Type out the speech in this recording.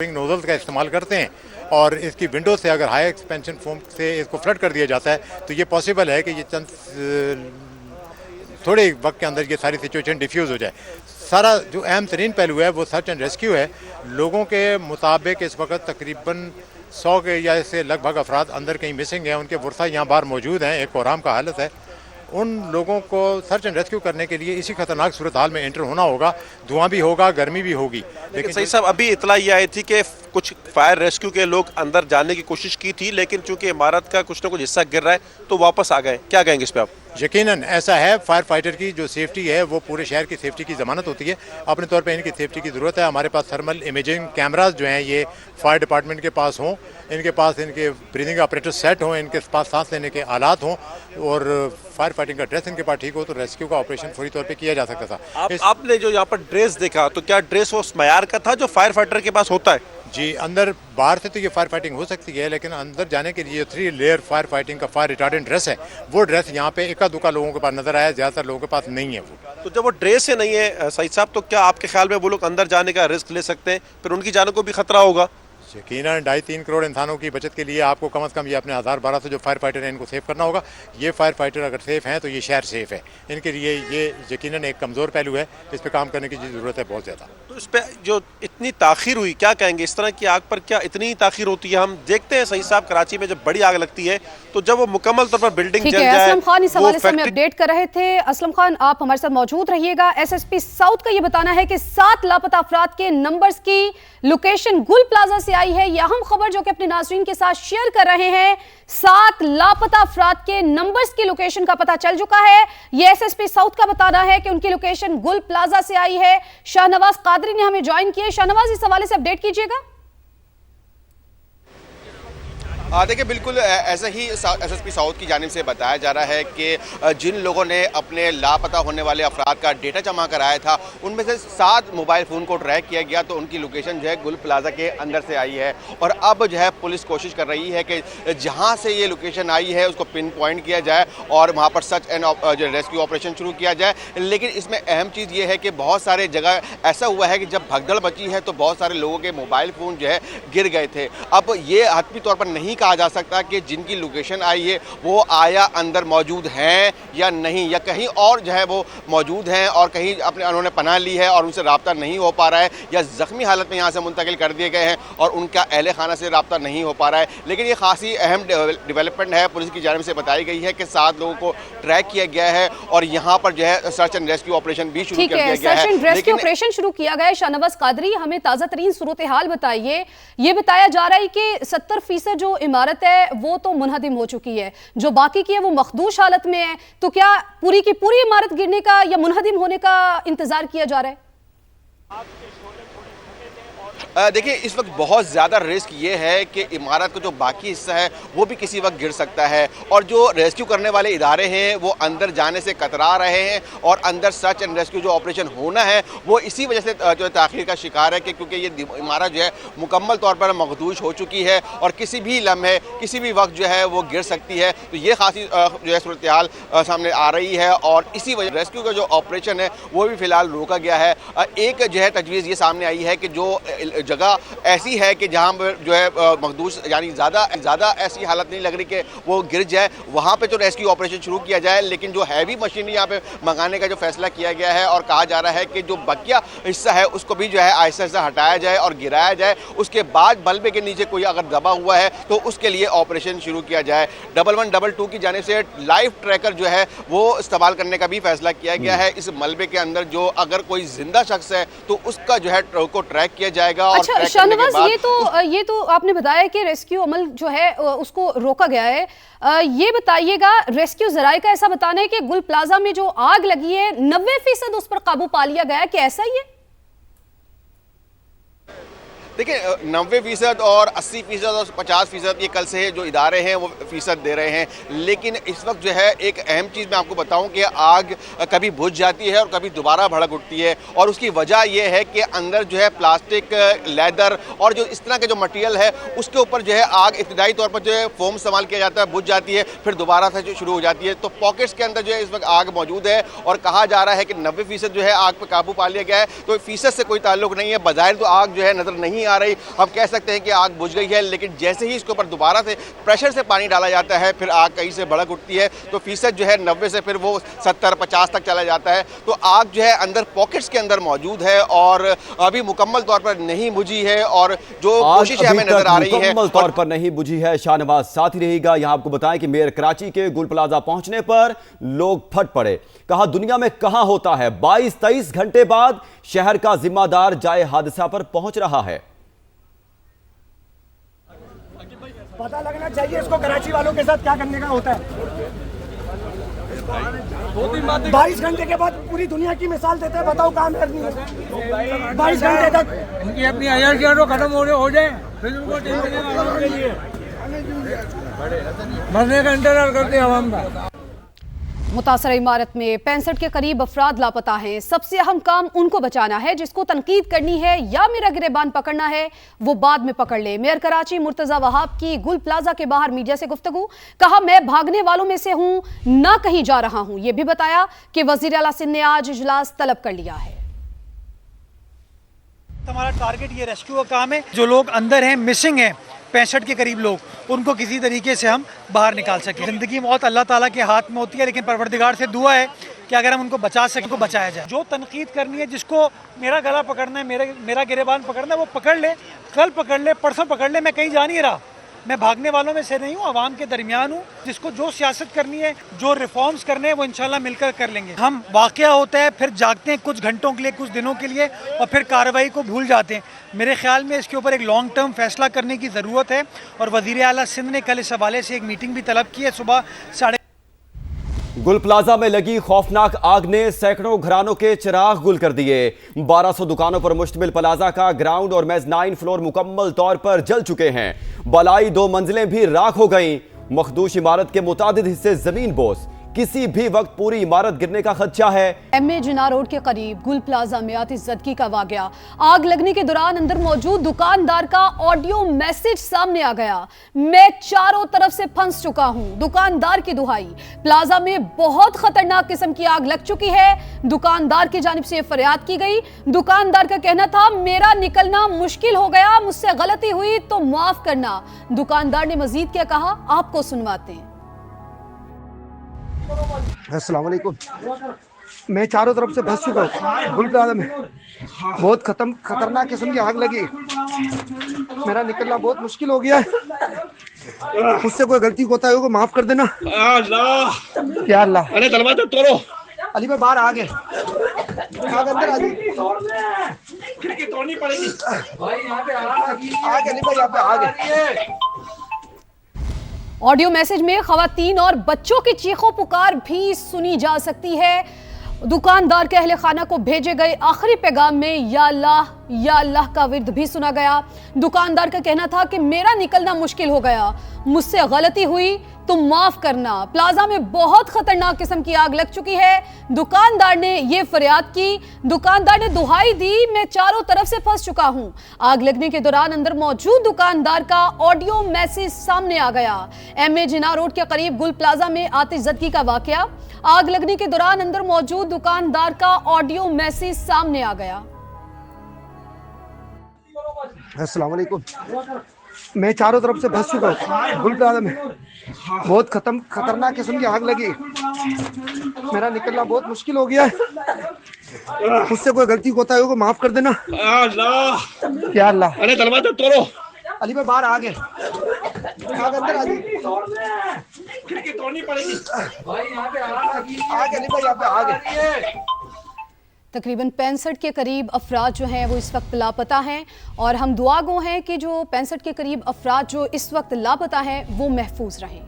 Nozzles का इस्तेमाल करते हैं और इसकी विंडो से अगर हाई एक्सपेंशन फोम से इसको फ्लड कर दिया जाता है तो ये पॉसिबल है कि ये चंद थोड़े वक्त के अंदर ये सारी सिचुएशन डिफ्यूज़ हो जाए। सारा जो अहम तरीन पहलू है वो सर्च एंड रेस्क्यू है। लोगों के मुताबिक इस वक्त तकरीबन 100 के या इससे लगभग अफराद अंदर कहीं मिसिंग हैं, उनके वर्सा यहाँ बाहर मौजूद हैं, एक कोहराम का हालत है। उन लोगों को सर्च एंड रेस्क्यू करने के लिए इसी खतरनाक सूरत हाल में एंटर होना होगा। धुआं भी होगा, गर्मी भी होगी। लेकिन सही साहब, अभी इतला ये आई थी कि कुछ फायर रेस्क्यू के लोग अंदर जाने की कोशिश की थी, लेकिन चूंकि इमारत का कुछ ना कुछ हिस्सा गिर रहा है तो वापस आ गए। क्या कहेंगे इस पे आप? यकीनन ऐसा है। फायर फाइटर की जो सेफ्टी है वो पूरे शहर की सेफ्टी की ज़मानत होती है। अपने तौर पे इनकी सेफ्टी की ज़रूरत है। हमारे पास थर्मल इमेजिंग कैमराज जो हैं ये फायर डिपार्टमेंट के पास हों, इनके पास इनके ब्रीदिंग ऑपरेटर सेट हों, इनके पास सांस लेने के आलात हों और फायर फाइटिंग का ड्रेस इनके पास ठीक हो तो रेस्क्यू का ऑपरेशन फौरी तौर पर किया जा सकता था। आपने जो यहाँ पर ड्रेस देखा तो क्या ड्रेस उस मयार का था जो फायर फाइटर के पास होता है? जी, अंदर बाहर से तो ये फायर फाइटिंग हो सकती है, लेकिन अंदर जाने के लिए 3 लेयर फायर फाइटिंग का फायर रिटार्डेंट ड्रेस है। वो ड्रेस यहाँ पे इक्का दुक्का लोगों के पास नजर आया, ज़्यादातर लोगों के पास नहीं है वो। तो जब वो ड्रेस ही नहीं है सईद साहब, तो क्या आपके ख्याल में वो लोग अंदर जाने का रिस्क ले सकते हैं? फिर उनकी जानों को भी खतरा होगा। यकीनन 2.5-3 करोड़ इंसानों की बचत के लिए आपको कम से कम ये अपने 1000-1200 जो फायर फाइटर हैं इनको सेव करना होगा। ये फायर फाइटर अगर सेफ हैं तो ये शहर सेफ है। इनके लिए ये यकीनन एक कमज़ोर पहलू है, इस पर काम करने की ज़रूरत है बहुत ज़्यादा। तो इस पर जो इतनी ताखीर हुई, क्या कहेंगे? इस तरह की आग पर क्या इतनी ताखीर होती है? हम देखते हैं सही साहब, कराची में जब बड़ी आग लगती है तो जब वो मुकम्मल तौर पर बिल्डिंग जल जाए। असलम खान इस हवाले से हमें अपडेट कर रहे थे। असलम खान, आप हमारे साथ मौजूद रहिएगा। एसएसपी साउथ का ये बताना है कि 7 लापता अफराद के नंबर्स की लोकेशन गुल प्लाजा से आई है। यह अहम खबर जो कि अपने नाज़रीन के साथ शेयर कर रहे हैं। 7 लापता अफराद के नंबर्स की लोकेशन का पता चल चुका है। यह एसएसपी साउथ का बताना है कि उनकी लोकेशन गुल प्लाजा से आई है। शाहनवाज कादरी ने हमें ज्वाइन किया। शाहनवाज, इस हवाले से अपडेट कीजिएगा। देखिए, बिल्कुल ऐसा ही एसएसपी साउथ की जानिब से बताया जा रहा है कि जिन लोगों ने अपने लापता होने वाले अफराद का डेटा जमा कराया था उनमें से 7 मोबाइल फ़ोन को ट्रैक किया गया, तो उनकी लोकेशन जो है गुल प्लाजा के अंदर से आई है। और अब जो है पुलिस कोशिश कर रही है कि जहां से ये लोकेशन आई है उसको पिन पॉइंट किया जाए और वहां पर सर्च एंड रेस्क्यू ऑपरेशन शुरू किया जाए। लेकिन इसमें अहम चीज़ ये है कि बहुत सारे जगह ऐसा हुआ है कि जब भगदड़ मची है तो बहुत सारे लोगों के मोबाइल फ़ोन जो है गिर गए थे। अब ये हतमी तौर पर नहीं कहा जा सकता कि जिनकी लोकेशन आई है वो आया अंदर मौजूद हैं या नहीं, या कहीं और जो है वो मौजूद हैं और कहीं उन्होंने पनाह ली है और उनसे रब्ता नहीं हो पा रहा है, या ज़ख्मी हालत में यहाँ से मुंतकिल कर दिए गए हैं और उनका अहले खाना से रब्ता नहीं हो पा रहा है। लेकिन ये खासी अहम डेवलपमेंट है। पुलिस की जानिब से बताई गई है कि 7 लोगों को ट्रैक किया गया है और यहाँ पर जो है सर्च एंड रेस्क्यू ऑपरेशन भी शुरू कर दिया गया है। सर्च एंड रेस्क्यू ऑपरेशन शुरू किया गया है। शाहनवाज कादरी, हमें ताज़ा तरीन सूरत हाल बताइए। ये बताया जा रहा है कि 70% जो इमारत है वो तो मुनहदिम हो चुकी है, जो बाकी की है वो मखदूश हालत में है। तो क्या पूरी की पूरी इमारत गिरने का या मुनहदिम होने का इंतजार किया जा रहा है? देखिए, इस वक्त बहुत ज़्यादा रिस्क ये है कि इमारत का जो बाकी हिस्सा है वो भी किसी वक्त गिर सकता है और जो रेस्क्यू करने वाले इदारे हैं वो अंदर जाने से कतरा रहे हैं और अंदर सर्च एंड रेस्क्यू जो ऑपरेशन होना है वो इसी वजह से जो है ताख़ीर का शिकार है कि क्योंकि ये इमारत जो है मुकम्मल तौर पर मखदूश हो चुकी है और किसी भी लम्हे किसी भी वक्त जो है वो गिर सकती है। तो ये खासी जो है सूरत हाल सामने आ रही है और इसी वजह रेस्क्यू का जो ऑपरेशन है वो भी फ़िलहाल रोका गया है। एक जो है तजवीज़ ये सामने आई है कि जो जगह ऐसी है कि जहां पर जो है मखदूश यानी ज़्यादा ऐसी हालत नहीं लग रही कि वो गिर जाए, वहां पे तो रेस्क्यू ऑपरेशन शुरू किया जाए। लेकिन जो हैवी मशीनरी यहाँ पे मंगाने का जो फैसला किया गया है और कहा जा रहा है कि जो बकिया हिस्सा है उसको भी जो है आहिस्ता आहिस्ता हटाया जाए और गिराया जाए। उसके बाद मलबे के नीचे कोई अगर दबा हुआ है तो उसके लिए ऑपरेशन शुरू किया जाए। 1122 की जानिब से लाइव ट्रैकर जो है वो इस्तेमाल करने का भी फैसला किया गया है। इस मलबे के अंदर जो अगर कोई जिंदा शख्स है तो उसका जो है को ट्रैक किया जाएगा। अच्छा शाहनवाज, ये तो आपने बताया कि रेस्क्यू अमल जो है उसको रोका गया है। ये बताइएगा, रेस्क्यू जराये का ऐसा बताना है कि गुल प्लाजा में जो आग लगी है 90% उस पर काबू पा लिया गया है, क्या ऐसा ही है? देखिए, 90% और 80% और 50% ये कल से जो इदारे हैं वो फ़ीसद दे रहे हैं। लेकिन इस वक्त जो है एक अहम चीज़ मैं आपको बताऊं कि आग कभी बुझ जाती है और कभी दोबारा भड़क उठती है और उसकी वजह ये है कि अंदर जो है प्लास्टिक, लेदर और जो इस तरह के जो मटेरियल है उसके ऊपर जो है आग इब्तदाई तौर पर जो है फोम इस्तेमाल किया जाता है, बुझ जाती है, फिर दोबारा से जो शुरू हो जाती है। तो पॉकेट्स के अंदर जो है इस वक्त आग मौजूद है और कहा जा रहा है कि 90% जो है आग पर काबू पा लिया गया है। तो फ़ीसद से कोई ताल्लुक नहीं है। बज़ाहिर तो आग जो है नज़र नहीं आ रही, हम कह सकते हैं कि आग बुझ गई है। लेकिन जैसे ही इसके ऊपर दोबारा से प्रेशर से पानी डाला जाता है, फिर आग कहीं से भड़क उठती है, तो फीसद जो है 90 से फिर वो 70-50 तक चला जाता है। तो आग जो है अंदर पॉकेट्स के अंदर मौजूद है और अभी मुकम्मल तौर पर नहीं बुझी है, और जो कोशिश हमें नजर आ रही है मुकम्मल तौर पर नहीं बुझी है। शाहनवाज साथ ही रहेगा। यहां आपको बताएं कि मेयर कराची के गुल प्लाजा पहुंचने पर लोग फट पड़े। कहा दुनिया में कहां होता है 22-23 घंटे बाद शहर का जिम्मेदार जाए हादसा पर पहुंच रहा है। पता लगना चाहिए इसको कराची वालों के साथ क्या करने का होता है। 22 घंटे के बाद पूरी दुनिया की मिसाल देते हैं, बताओ काम करनी है 22 घंटे तक। इनकी अपनी अयाशियां तो खत्म हो जाए, फिर उनको मरने का इंतजार करते हैं आवाम का। मुतासर इमारत में 65 के करीब अफराद लापता हैं। सबसे अहम काम उनको बचाना है। जिसको तनकीद करनी है या मेरा गिरेबान पकड़ना है वो बाद में पकड़ ले। मेयर कराची मुर्तजा वहाब की गुल प्लाजा के बाहर मीडिया से गुफ्तगू। कहा मैं भागने वालों में से हूं, ना कहीं जा रहा हूं। यह भी बताया कि वजीर आला सिंध ने आज इजलास तलब कर लिया है। हमारा टारगेट ये रेस्क्यू का काम है। जो लोग अंदर हैं, मिसिंग हैं 65 के करीब लोग, उनको किसी तरीके से हम बाहर निकाल सकें। ज़िंदगी मौत अल्लाह ताला के हाथ में होती है, लेकिन परवरदिगार से दुआ है कि अगर हम उनको बचा सकें, उनको बचाया जाए। जो तनकीद करनी है, जिसको मेरा गला पकड़ना है, मेरा गिरेबान पकड़ना है, वो पकड़ ले, कल पकड़ ले, परसों पकड़ ले। मैं कहीं जा नहीं रहा, मैं भागने वालों में से नहीं हूँ, आवाम के दरमियान हूँ। जिसको जो सियासत करनी है, जो रिफॉर्म्स करने हैं, वो इंशाल्लाह मिलकर कर लेंगे। हम वाकया होता है, फिर जागते हैं कुछ घंटों के लिए, कुछ दिनों के लिए, और फिर कार्रवाई को भूल जाते हैं। मेरे ख्याल में इसके ऊपर एक लॉन्ग टर्म फैसला करने की ज़रूरत है, और वज़ीर आला सिंध ने कल इस हवाले से एक मीटिंग भी तलब की है सुबह 7:30। गुल प्लाजा में लगी खौफनाक आग ने सैकड़ों घरानों के चिराग गुल कर दिए। 1200 दुकानों पर मुश्तमिल प्लाजा का ग्राउंड और मेज़नाइन फ्लोर मुकम्मल तौर पर जल चुके हैं। बलाई 2 मंजिलें भी राख हो गईं। मखदूश इमारत के मुतादिद हिस्से जमीन बोस। किसी भी वक्त पूरी इमारत गिरने का खदशा है। MA जिन्ना रोड के करीब गुल प्लाजा में आतिशज़दगी का वाकया। आग लगने के दौरान अंदर मौजूद दुकानदार का ऑडियो मैसेज सामने आ गया। मैं चारों तरफ से फंस चुका हूं, दुकानदार की दुहाई। प्लाजा में बहुत खतरनाक किस्म की आग लग चुकी है। दुकानदार की जानिब से फरियाद की गई। दुकानदार का कहना था मेरा निकलना मुश्किल हो गया, मुझसे गलती हुई तो माफ करना। दुकानदार ने मजीद क्या कहा, आपको सुनवाते हैं। अस्सलाम वालेकुम। मैं चारों तरफ से फंस चुका हूँ गुल प्लाजा में। बहुत खतरनाक किस्म की आग लगी, मेरा निकलना बहुत मुश्किल हो गया है। मुझसे कोई गलती होता है माफ कर देना। या अल्लाह, अरे दरवाजा तोड़ो। अली भाई बाहर आ गए, आग अंदर आ गई, खिड़की तोड़नी पड़ेगी। आगे अली भाई यहाँ पे आ गए। ऑडियो मैसेज में खवातीन और बच्चों की चीखों पुकार भी सुनी जा सकती है। दुकानदार के अहले खाना को भेजे गए आखिरी पैगाम में या अल्लाह का विर्द भी सुना गया। दुकानदार का कहना था कि मेरा निकलना मुश्किल हो गया, मुझसे गलती हुई तो माफ करना। प्लाजा में बहुत खतरनाक किस्म की आग लग चुकी है। दुकानदार ने यह फरियाद की। दुकानदार ने दुहाई दी, मैं चारों तरफ से फंस चुका हूं। आग लगने के दौरान अंदर मौजूद दुकानदार का ऑडियो मैसेज सामने आ गया। MA जिन्ना रोड के करीब गुल प्लाजा में आतिशज़दगी का वाकया। आग लगने के दौरान अंदर मौजूद दुकानदार का ऑडियो मैसेज सामने आ गया। अस्सलाम वालेकुम। मैं चारों तरफ से फंस चुका हूँ गुल प्लाजा में। बहुत खतरनाक किस्म की आग लगी, मेरा निकलना बहुत मुश्किल हो गया है। मुझसे कोई गलती होता है माफ कर देना। या अल्लाह, अरे दरवाजा तोड़ो। अली भाई बाहर आ गए, आग अंदर आ गई, खिड़की तोड़नी पड़ेगी। आगे अली भाई यहाँ पे आ गए। तकरीबन 65 के करीब अफराद जो हैं वो इस वक्त लापता हैं, और हम दुआ गो हैं कि जो 65 के करीब अफराद जो इस वक्त लापता हैं वो महफूज रहें।